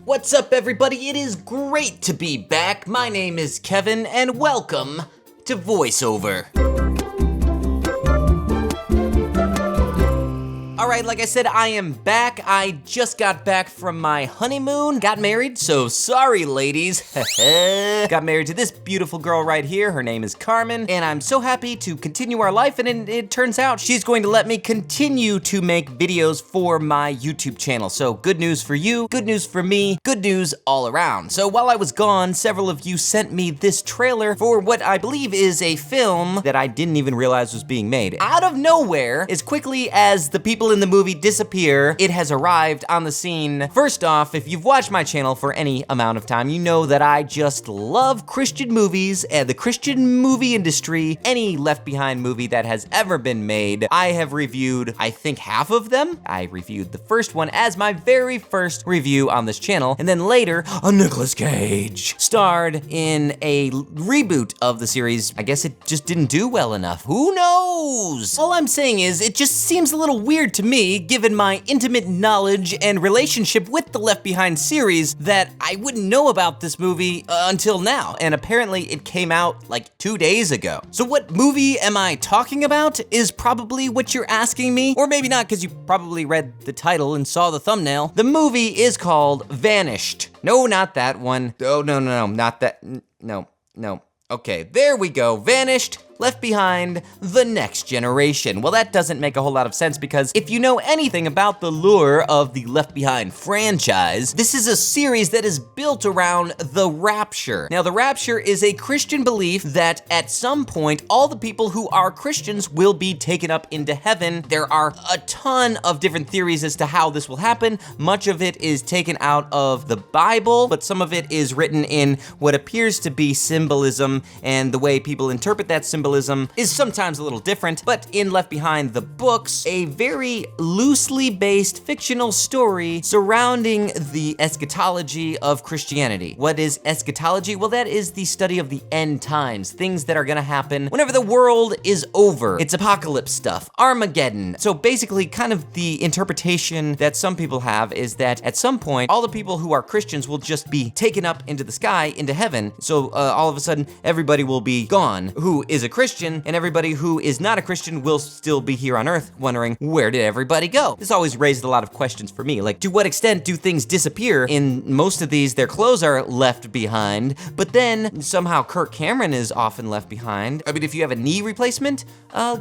What's up, everybody? It is great to be back. My name is Kevin, and welcome to VoiceOver. Alright, like I said, I am back. I just got back from my honeymoon. Got married, so sorry, ladies. Got married to this beautiful girl right here. Her name is Carmen, and I'm so happy to continue our life, and it turns out she's going to let me continue to make videos for my YouTube channel. So good news for you, good news for me, good news all around. So while I was gone, several of you sent me this trailer for what I believe is a film that I didn't even realize was being made. Out of nowhere, as quickly as the people in the movie disappear, it has arrived on the scene. First off, if you've watched my channel for any amount of time, you know that I just love Christian movies and the Christian movie industry. Any Left Behind movie that has ever been made, I have reviewed, I think, half of them. I reviewed the first one as my very first review on this channel, and then later, Nicolas Cage starred in a reboot of the series. I guess it just didn't do well enough. Who knows? All I'm saying is, it just seems a little weird to me, given my intimate knowledge and relationship with the Left Behind series, that I wouldn't know about this movie until now, and apparently it came out like 2 days ago. So what movie am I talking about is probably what you're asking me, or maybe not, because you probably read the title and saw the thumbnail. The movie is called Vanished. No, not that one. Oh, no, not that. No. Okay, there we go. Vanished. Left Behind, The Next Generation. Well, that doesn't make a whole lot of sense because if you know anything about the lure of the Left Behind franchise, this is a series that is built around the rapture. Now, the rapture is a Christian belief that at some point, all the people who are Christians will be taken up into heaven. There are a ton of different theories as to how this will happen. Much of it is taken out of the Bible, but some of it is written in what appears to be symbolism, and the way people interpret that symbolism is sometimes a little different, but in Left Behind the books, a very loosely based fictional story surrounding the eschatology of Christianity. What is eschatology? Well, that is the study of the end times, things that are gonna happen whenever the world is over. It's apocalypse stuff, Armageddon. So basically, kind of the interpretation that some people have is that at some point, all the people who are Christians will just be taken up into the sky, into heaven. So all of a sudden, everybody will be gone who is a Christian, and everybody who is not a Christian will still be here on Earth wondering, where did everybody go? This always raised a lot of questions for me, like, to what extent do things disappear? In most of these, their clothes are left behind, but then somehow Kirk Cameron is often left behind. I mean, if you have a knee replacement,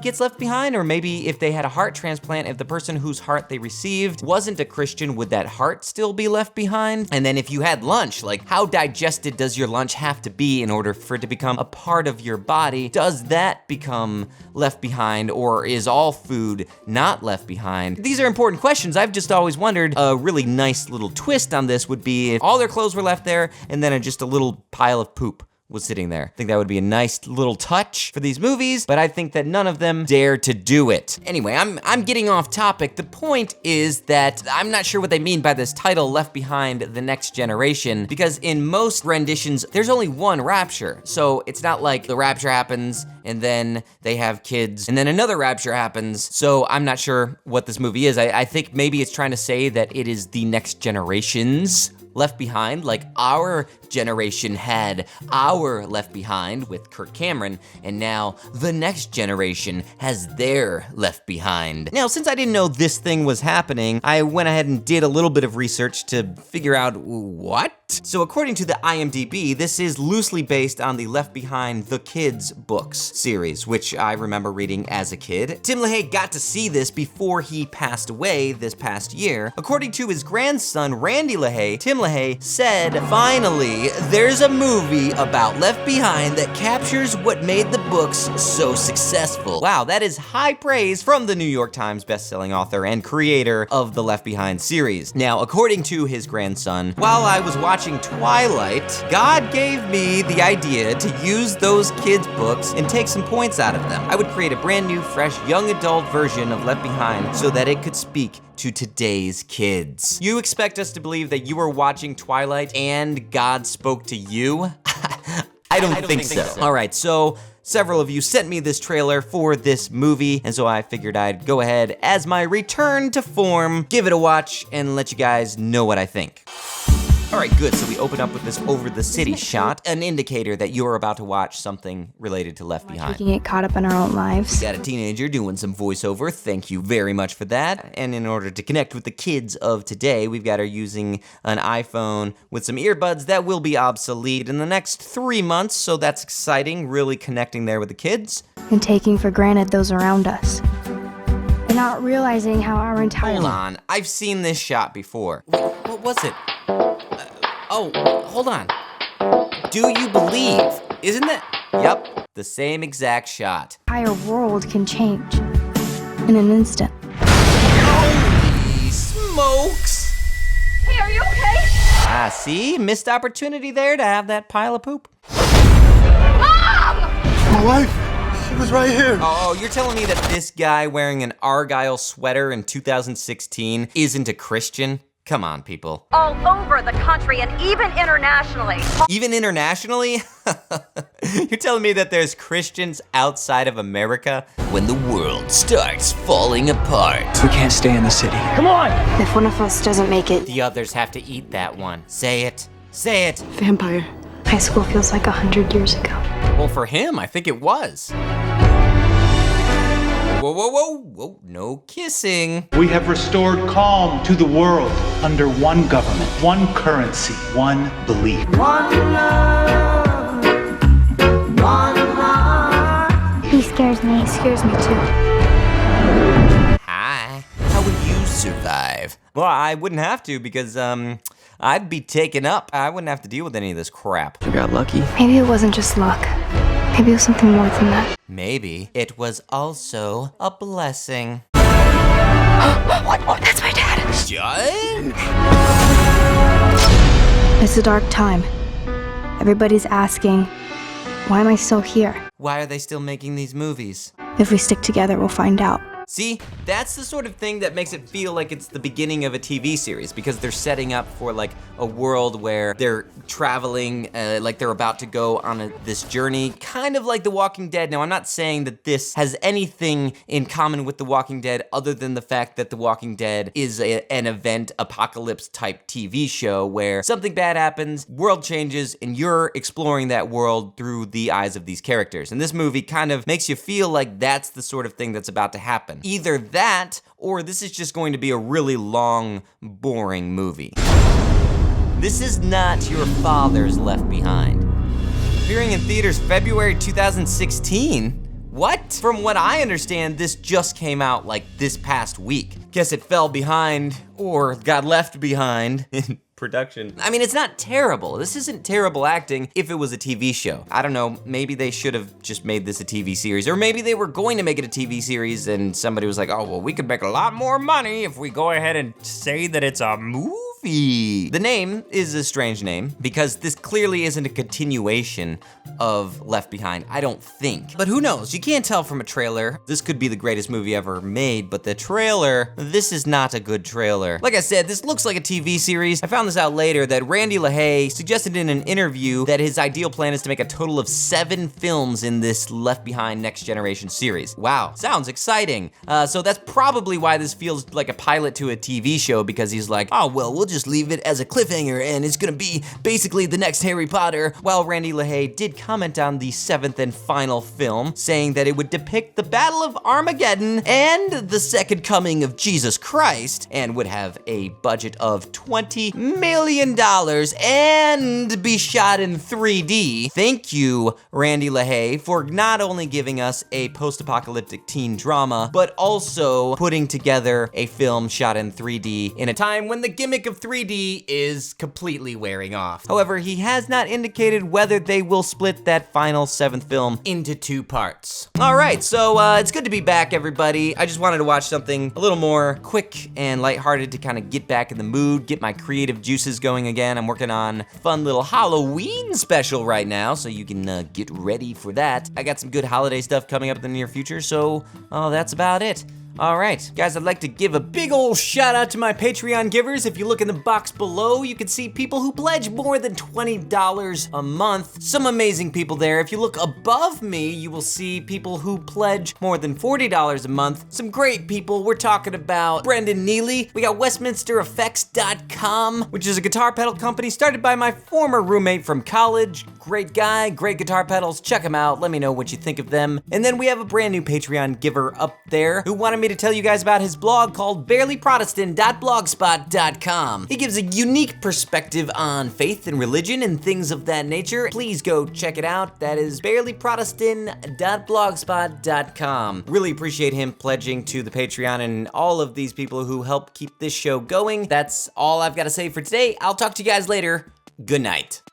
gets left behind, or maybe if they had a heart transplant, if the person whose heart they received wasn't a Christian, would that heart still be left behind? And then if you had lunch, like, how digested does your lunch have to be in order for it to become a part of your body? Does that become left behind, or is all food not left behind? These are important questions. I've just always wondered. A really nice little twist on this would be if all their clothes were left there and then just a little pile of poop was sitting there. I think that would be a nice little touch for these movies, but I think that none of them dare to do it. Anyway, I'm getting off topic. The point is that I'm not sure what they mean by this title, Left Behind, The Next Generation, because in most renditions, there's only one rapture. So it's not like the rapture happens and then they have kids and then another rapture happens. So I'm not sure what this movie is. I think maybe it's trying to say that it is the next generation's Left Behind, like our generation had our Left Behind with Kirk Cameron, and now the next generation has their Left Behind. Now, since I didn't know this thing was happening, I went ahead and did a little bit of research to figure out what? So according to the IMDb, this is loosely based on the Left Behind the Kids books series, which I remember reading as a kid. Tim LaHaye got to see this before he passed away this past year. According to his grandson, Randy LaHaye, Tim LaHaye said, "Finally, there's a movie about Left Behind that captures what made the books so successful." Wow, that is high praise from the New York Times bestselling author and creator of the Left Behind series. Now, according to his grandson, while I was watching Twilight, God gave me the idea to use those kids' books and take some points out of them. I would create a brand new, fresh, young adult version of Left Behind so that it could speak to today's kids. You expect us to believe that you were watching Twilight and God spoke to you? I don't think so. All right, so several of you sent me this trailer for this movie, and so I figured I'd go ahead as my return to form, give it a watch, and let you guys know what I think. All right, good, so we open up with this over the city shot, an indicator that you're about to watch something related to Left Behind. We can get caught up in our own lives. We got a teenager doing some voiceover, thank you very much for that. And in order to connect with the kids of today, we've got her using an iPhone with some earbuds that will be obsolete in the next 3 months, so that's exciting, really connecting there with the kids. And taking for granted those around us. And not realizing how our entire... Hold on, I've seen this shot before. What was it? Oh, hold on. Do you believe? Isn't it? Yep, the same exact shot. entire world can change in an instant. Holy smokes! Hey, are you okay? Ah, see? Missed opportunity there to have that pile of poop. My wife, she was right here. Oh, you're telling me that this guy wearing an Argyle sweater in 2016 isn't a Christian? Come on, people. All over the country and even internationally. Even internationally? You're telling me that there's Christians outside of America? When the world starts falling apart. We can't stay in the city. If one of us doesn't make it, The others have to eat that one. Say it. Say it. vampire. High school feels like 100 years ago. Well, for him, I think it was. Whoa, whoa, whoa, whoa, no kissing. We have restored calm to the world under one government, one currency, one belief. He scares me. He scares me too. Hi. How would you survive? Well, I wouldn't have to because, I'd be taken up. I wouldn't have to deal with any of this crap. You got lucky. Maybe it wasn't just luck. Maybe it was something more than that. Maybe it was also a blessing. What? That's my dad. John? It's a dark time. Everybody's asking, why am I still here? Why are they still making these movies? If we stick together, we'll find out. See, that's the sort of thing that makes it feel like it's the beginning of a TV series because they're setting up for like a world where they're traveling, like they're about to go on this journey, kind of like The Walking Dead. Now, I'm not saying that this has anything in common with The Walking Dead other than the fact that The Walking Dead is an event apocalypse type TV show where something bad happens, world changes, and you're exploring that world through the eyes of these characters. And this movie kind of makes you feel like that's the sort of thing that's about to happen. Either that, or this is just going to be a really long, boring movie. This is not your father's Left Behind. Appearing in theaters February 2016? What? From what I understand, this just came out like this past week. Guess it fell behind, or got left behind in production. I mean, it's not terrible. This isn't terrible acting if it was a TV show. I don't know, maybe they should have just made this a TV series, or maybe they were going to make it a TV series and somebody was like, oh, well, we could make a lot more money if we go ahead and say that it's a movie. The name is a strange name because this clearly isn't a continuation of Left Behind, I don't think. But who knows? You can't tell from a trailer. This could be the greatest movie ever made, but the trailer, this is not a good trailer. Like I said, this looks like a TV series. I found this out later that Randy LaHaye suggested in an interview that his ideal plan is to make a total of 7 films in this Left Behind Next Generation series. Wow, sounds exciting. So that's probably why this feels like a pilot to a TV show, because he's like, oh, well, we'll just leave it as a cliffhanger and it's gonna be basically the next Harry Potter. While Randy LaHaye did comment on the 7th and final film, saying that it would depict the Battle of Armageddon and the second coming of Jesus Christ, and would have a budget of $20 million and be shot in 3D. Thank you, Randy LaHaye, for not only giving us a post-apocalyptic teen drama, but also putting together a film shot in 3D in a time when the gimmick of 3D is completely wearing off. However, he has not indicated whether they will split that final 7th film into 2 parts. All right, so it's good to be back, everybody. I just wanted to watch something a little more quick and lighthearted to kind of get back in the mood, get my creative juices going again. I'm working on a fun little Halloween special right now, so you can get ready for that. I got some good holiday stuff coming up in the near future, so that's about it. All right, guys, I'd like to give a big ol' shout out to my Patreon givers. If you look in the box below, you can see people who pledge more than $20 a month. Some amazing people there. If you look above me, you will see people who pledge more than $40 a month. Some great people. We're talking about Brendan Neely. We got WestminsterEffects.com, which is a guitar pedal company started by my former roommate from college. Great guy, great guitar pedals. Check him out. Let me know what you think of them. And then we have a brand new Patreon giver up there who wanted me to tell you guys about his blog called barelyprotestant.blogspot.com. He gives a unique perspective on faith and religion and things of that nature. Please go check it out. That is barelyprotestant.blogspot.com. Really appreciate him pledging to the Patreon and all of these people who help keep this show going. That's all I've got to say for today. I'll talk to you guys later. Good night.